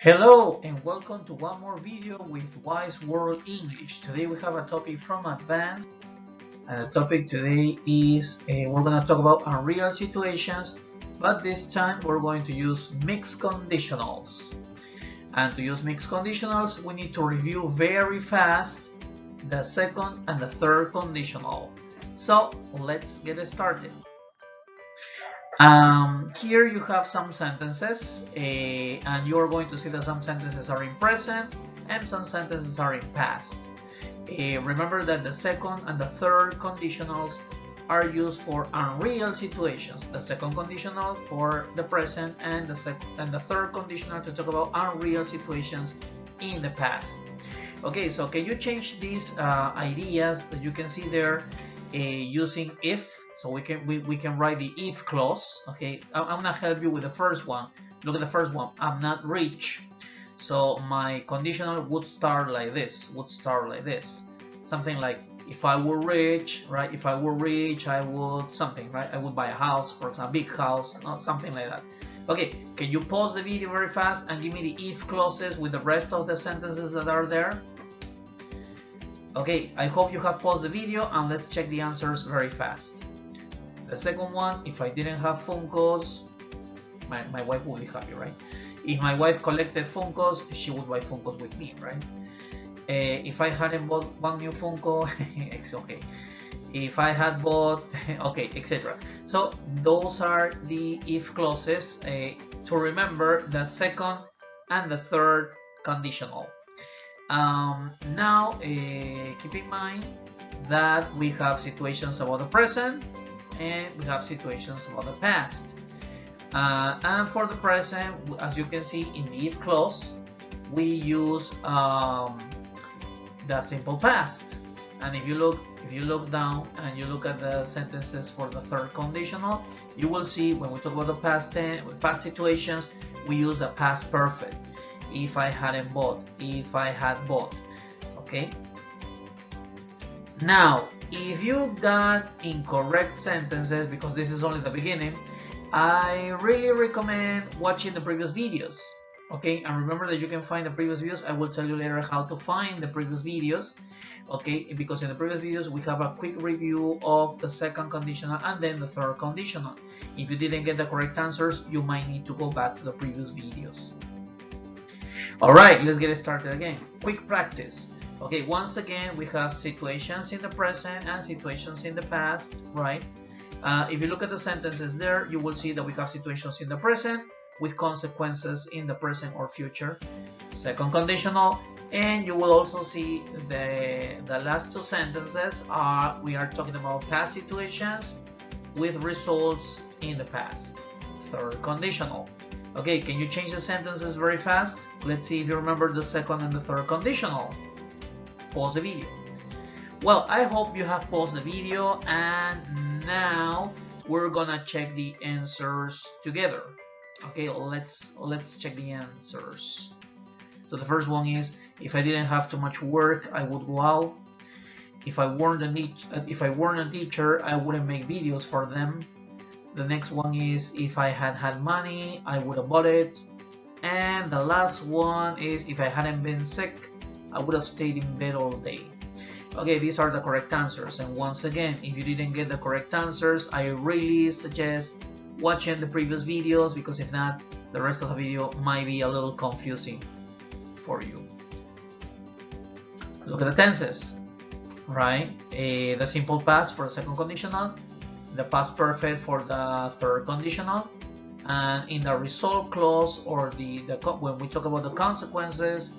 Hello and welcome to one more video with Wice World English. Today we have a topic from Advanced, and the topic today is we're going to talk about unreal situations, but this time we're going to use mixed conditionals. And to use mixed conditionals, we need to review very fast the second and the third conditional. So let's get started. Here you have some sentences, and you're going to see that some sentences are in present and some sentences are in past. Remember that the second and the third conditionals are used for unreal situations. The second conditional for the present and the third conditional to talk about unreal situations in the past. Okay, so can you change these ideas that you can see there using if? So we can write the if clause. Okay, I'm gonna help you with the first one. Look at the first one. I'm not rich, so my conditional would start like this. Something like if I were rich, right? If I were rich, I would something, right? I would buy a house, for example, a big house, something like that. Okay, can you pause the video very fast and give me the if clauses with the rest of the sentences that are there? Okay, I hope you have paused the video and let's check the answers very fast. The second one, if I didn't have Funkos, my wife would be happy, right? If my wife collected Funkos, she would buy Funkos with me, right? If I hadn't bought one new Funko, it's okay. If I had bought, okay, etc. So those are the if clauses to remember the second and the third conditional. Now, keep in mind that we have situations about the present and we have situations about the past. And for the present, as you can see in the if clause, we use the simple past. And if you look down and you look at the sentences for the third conditional, you will see when we talk about the past situations, we use the past perfect. If I hadn't bought, if I had bought. Okay. Now, if you got incorrect sentences, because this is only the beginning, I really recommend watching the previous videos. Okay, and remember that you can find the previous videos. I will tell you later how to find the previous videos. Okay, because in the previous videos we have a quick review of the second conditional and then the third conditional. If you didn't get the correct answers, you might need to go back to the previous videos. Alright, let's get started again. Quick practice. Okay, once again, we have situations in the present and situations in the past, right? If you look at the sentences there, you will see that we have situations in the present with consequences in the present or future. Second conditional, and you will also see the last two sentences we are talking about past situations with results in the past. Third conditional. Okay, can you change the sentences very fast? Let's see if you remember the second and the third conditional. Pause the video. Well, I hope you have paused the video, and now we're gonna check the answers together. Okay, let's check the answers. So the first one is, if I didn't have too much work, I would go out. If I weren't a teacher, I wouldn't make videos for them. The next one is, if I had money, I would have bought it. And the last one is, if I hadn't been sick, I would have stayed in bed all day. Okay, these are the correct answers. And once again, if you didn't get the correct answers, I really suggest watching the previous videos, because if not, the rest of the video might be a little confusing for you. Look at the tenses, right? The simple past for the second conditional, the past perfect for the third conditional, and in the result clause, or when we talk about the consequences,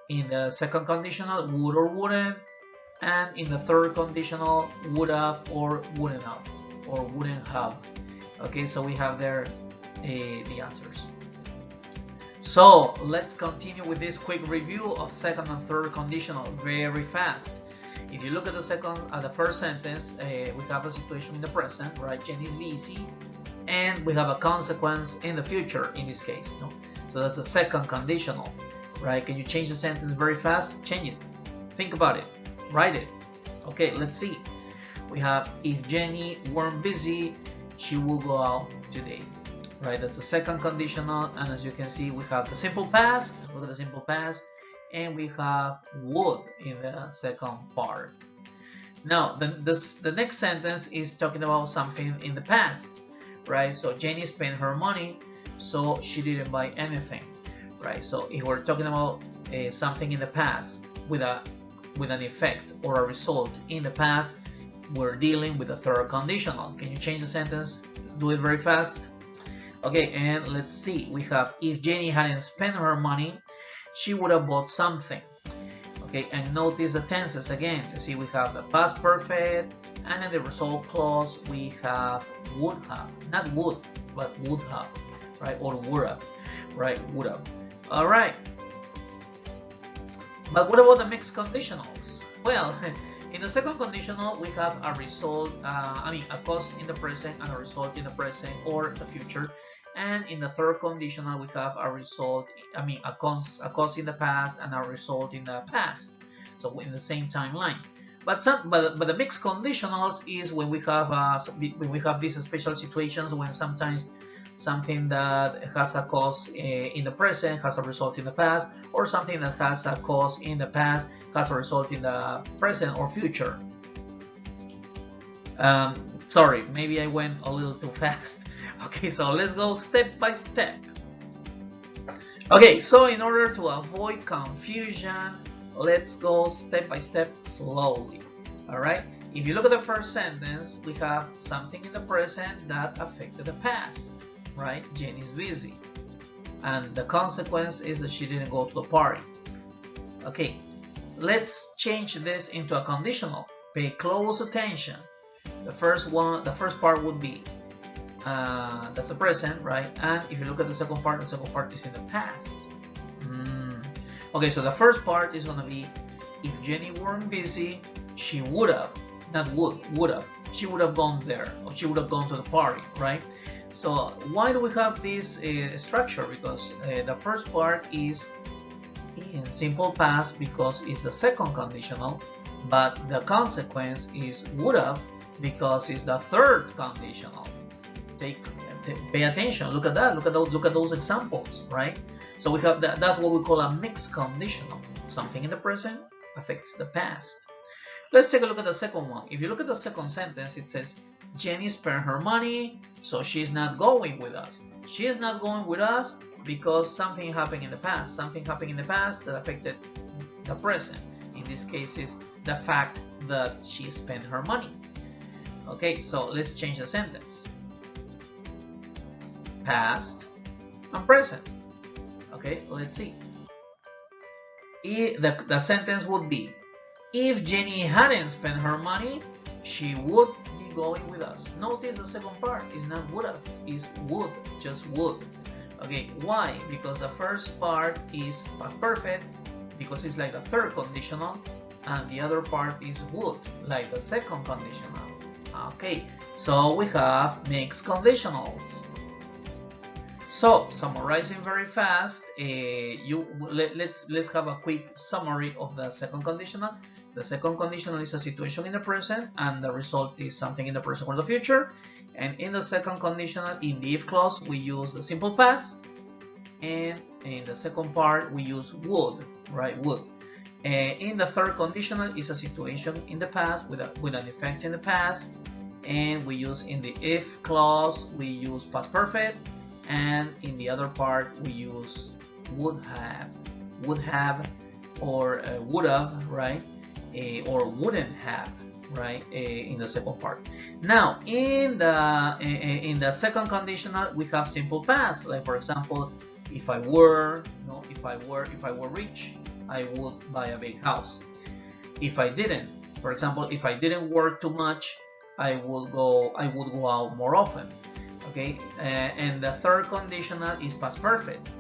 in the second conditional, would or wouldn't, and in the third conditional, would have or wouldn't have. Okay, so we have there the answers. So let's continue with this quick review of second and third conditional very fast. If you look at the first sentence, we have a situation in the present, right? Jenny's busy, and we have a consequence in the future in this case. No? So that's the second conditional, right? Can you change the sentence very fast? Change it. Think about it. Write it. Okay, let's see. We have, if Jenny weren't busy, she will go out today. right? That's the second conditional, and as you can see, we have the simple past. Look at the simple past, and we have would in the second part. Now, the next sentence is talking about something in the past, right? So Jenny spent her money, so she didn't buy anything, right? So if we're talking about something in the past with an effect or a result in the past, we're dealing with the third conditional. Can you change the sentence? Do it very fast. Okay, and let's see. We have, if Jenny hadn't spent her money, she would have bought something. Okay, and notice the tenses again. You see, we have the past perfect, and in the result clause we have would have, not would, but would have, right? Or would have, right? Would have. All right. But what about the mixed conditionals? Well, in the second conditional, we have a result, a cause in the present and a result in the present or the future. And in the third conditional, we have a result, a cause in the past and a result in the past. So in the same timeline. But the mixed conditionals is when we have these special situations when sometimes something that has a cause in the present has a result in the past, or something that has a cause in the past has a result in the present or future. Sorry, maybe I went a little too fast. Okay, so let's go step by step. Okay, so in order to avoid confusion, let's go step by step slowly. All right, if you look at the first sentence, we have something in the present that affected the past, right? Jenny's busy, and the consequence is that she didn't go to the party. Okay, let's change this into a conditional. Pay close attention. The first part would be that's the present, right? And if you look at the second part is in the past. Okay, so the first part is gonna be, if Jenny weren't busy, she would have, not would have. She would have gone there, or she would have gone to the party, right? So why do we have this structure? Because the first part is in simple past because it's the second conditional, but the consequence is would have because it's the third conditional. Pay attention. Look at that. Look at those examples, right? So we have that. That's what we call a mixed conditional. Something in the present affects the past. Let's take a look at the second one. If you look at the second sentence, it says Jenny spent her money, so she's not going with us. She is not going with us because something happened in the past. Something happened in the past that affected the present. In this case, is the fact that she spent her money. Okay, so let's change the sentence. Past and present. Okay, let's see. The sentence would be, if Jenny hadn't spent her money, she would be going with us. Notice the second part is not would have, is would, just would. Okay, why? Because the first part is past perfect, because it's like the third conditional, and the other part is would, like the second conditional. Okay, so we have mixed conditionals. So summarizing very fast, let's have a quick summary of the second conditional. The second conditional is a situation in the present, and the result is something in the present or the future. And in the second conditional, in the if clause, we use the simple past, and in the second part, we use would, right? Would. In the third conditional is a situation in the past with an effect in the past, and we use in the if clause we use past perfect. And in the other part we use would have, or would have, right? Or wouldn't have, right? In the second part. Now in the second conditional we have simple past, like for example, if I were rich, I would buy a big house. If I didn't, for example, if I didn't work too much, I would go out more often. Okay, and the third conditional is past perfect.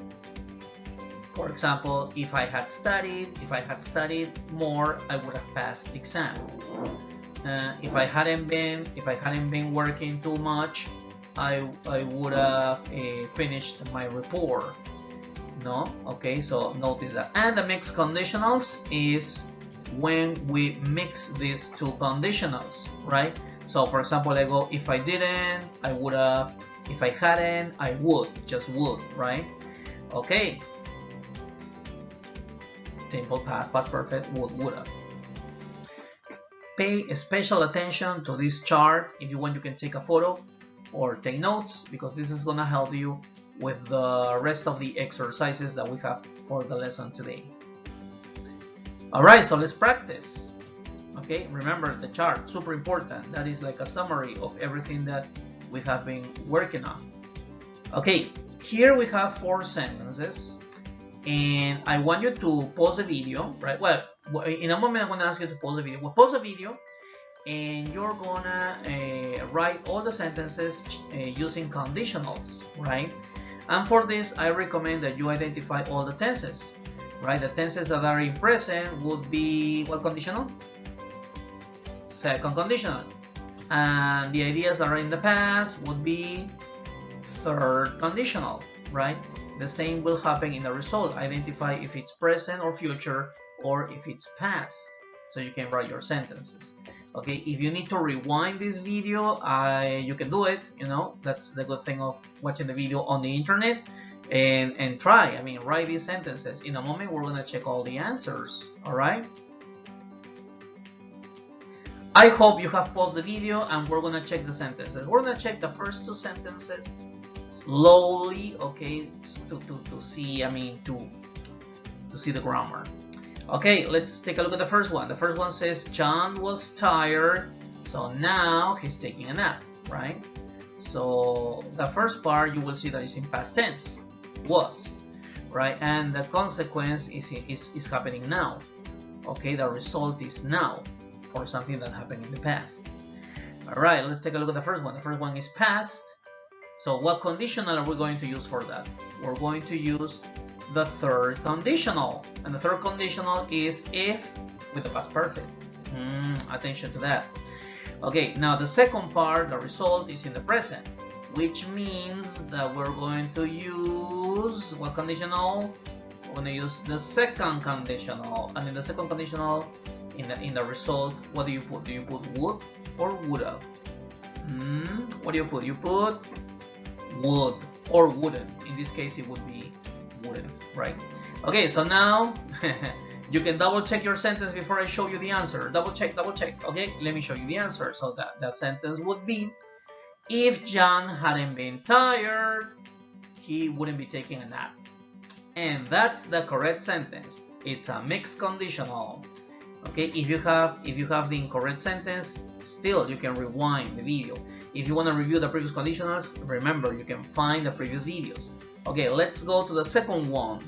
For example, if I had studied more, I would have passed the exam. If I hadn't been working too much, I would have finished my report. No, okay. So notice that. And the mixed conditionals is when we mix these two conditionals, right? So for example, I go, if I didn't, I would have If I hadn't, I would, just would, right? Okay. Simple past, past perfect, would have. Pay special attention to this chart. If you want, you can take a photo or take notes, because this is gonna help you with the rest of the exercises that we have for the lesson today. All right, so let's practice. Okay, remember the chart, super important. That is like a summary of everything that we have been working on. Okay, here we have 4 sentences, and I want you to pause the video, right? Well, in a moment I'm gonna ask you to pause the video. Well, pause the video, and you're gonna write all the sentences using conditionals, right? And for this, I recommend that you identify all the tenses, right? The tenses that are in present would be what conditional? Second conditional. And the ideas that are in the past would be third conditional, right? The same will happen in the result. Identify if it's present or future, or if it's past, so you can write your sentences. Okay, if you need to rewind this video, you can do it. You know, that's the good thing of watching the video on the internet, and try. I mean, write these sentences. In a moment, we're gonna check all the answers. All right. I hope you have paused the video, and we're gonna check the sentences. We're gonna check the first 2 sentences slowly, okay, to see. I mean, to see the grammar. Okay, let's take a look at the first one. The first one says John was tired, so now he's taking a nap, right? So the first part, you will see that it's in past tense, was, right? And the consequence is happening now. Okay, the result is now for something that happened in the past. All right, let's take a look at the first one. The first one is past. So what conditional are we going to use for that? We're going to use the third conditional, and the third conditional is if with the past perfect. Attention to that. Okay, now the second part, the result, is in the present, which means that we're going to use what conditional? We're going to use the second conditional, and in the second conditional, in the result, what do you put? Do you put would or would have? What do you put? You put would or wouldn't. In this case, it would be wouldn't, right? Okay, so now you can double check your sentence before I show you the answer. Double check. Okay, let me show you the answer. So that the sentence would be, if John hadn't been tired, he wouldn't be taking a nap. And that's the correct sentence. It's a mixed conditional. Okay, if you have the incorrect sentence, still you can rewind the video. If you want to review the previous conditionals, remember you can find the previous videos. Okay, let's go to the second one.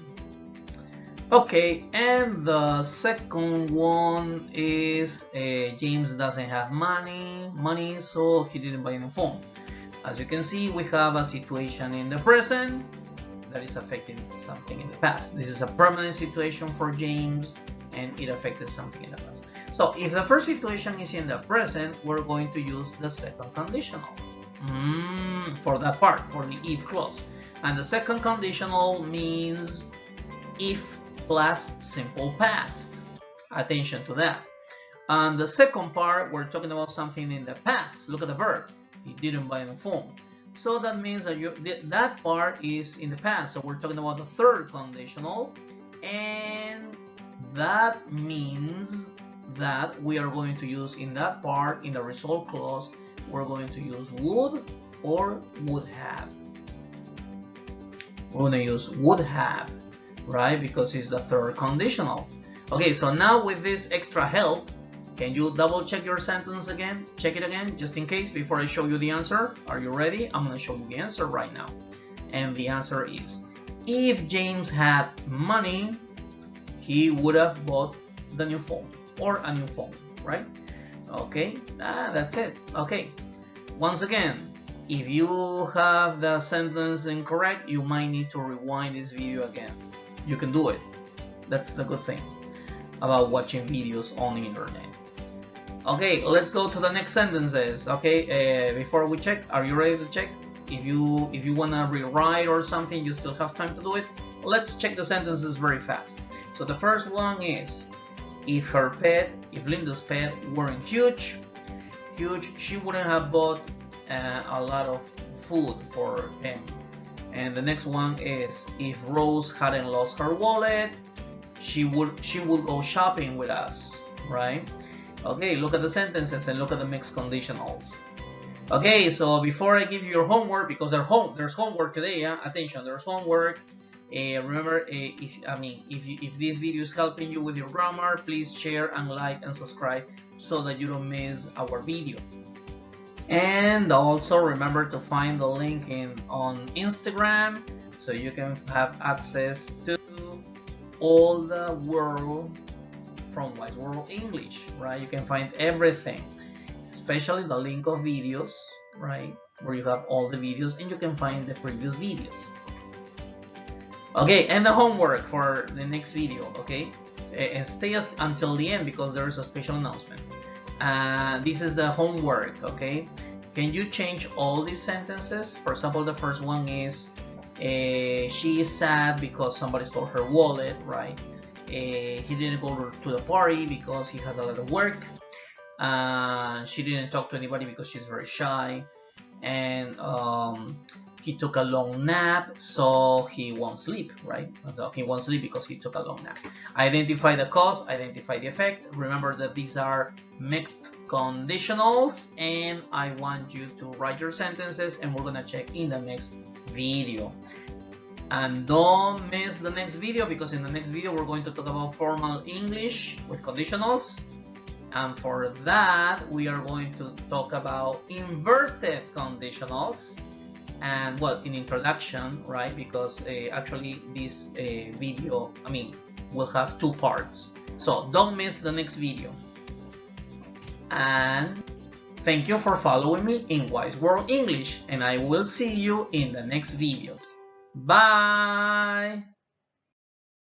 Okay, and the second one is James doesn't have money, so he didn't buy a new phone. As you can see, we have a situation in the present that is affecting something in the past. This is a permanent situation for James, and it affected something in the past. So if the first situation is in the present, we're going to use the second conditional for that part, for the if clause. And the second conditional means if plus simple past. Attention to that. And the second part, we're talking about something in the past. Look at the verb. He didn't buy a phone. So that means that that part is in the past. So we're talking about the third conditional. And that means that we are going to use in that part, in the result clause, we're going to use would or would have. We're going to use would have, right? Because it's the third conditional. Okay, so now with this extra help, can you double check your sentence again? Check it again, just in case, before I show you the answer. Are you ready? I'm going to show you the answer right now. And the answer is, if James had money, he would have bought the new phone, or a new phone, right? Okay, that's it. Okay, once again, if you have the sentence incorrect, you might need to rewind this video again. You can do it. That's the good thing about watching videos on the internet. Okay, let's go to the next sentences. Okay, before we check, are you ready to check? If you wanna rewrite or something, you still have time to do it. Let's check the sentences very fast. So the first one is, if Linda's pet weren't huge, she wouldn't have bought a lot of food for him. And the next one is, if Rose hadn't lost her wallet, she would go shopping with us, right? Okay, look at the sentences and look at the mixed conditionals. Okay, so before I give you your homework, because there's homework today, yeah? Attention, there's homework. Remember, if this video is helping you with your grammar, please share and like and subscribe so that you don't miss our video. And also remember to find the link on Instagram so you can have access to all the world from Wice World English, right? You can find everything, especially the link of videos, right? Where you have all the videos and you can find the previous videos. Okay, and the homework for the next video, okay? And stay until the end because there is a special announcement. This is the homework, okay? Can you change all these sentences? For example, the first one is, she is sad because somebody stole her wallet, right? He didn't go to the party because he has a lot of work. She didn't talk to anybody because she's very shy. And he took a long nap, so he won't sleep, right? So he won't sleep because he took a long nap. Identify the cause, identify the effect. Remember that these are mixed conditionals, and I want you to write your sentences, and we're gonna check in the next video. And don't miss the next video, because in the next video we're going to talk about formal English with conditionals. And for that, we are going to talk about inverted conditionals. And well, in introduction, right? Because actually this video, will have two parts. So don't miss the next video. And thank you for following me in Wice World English. And I will see you in the next videos. Bye!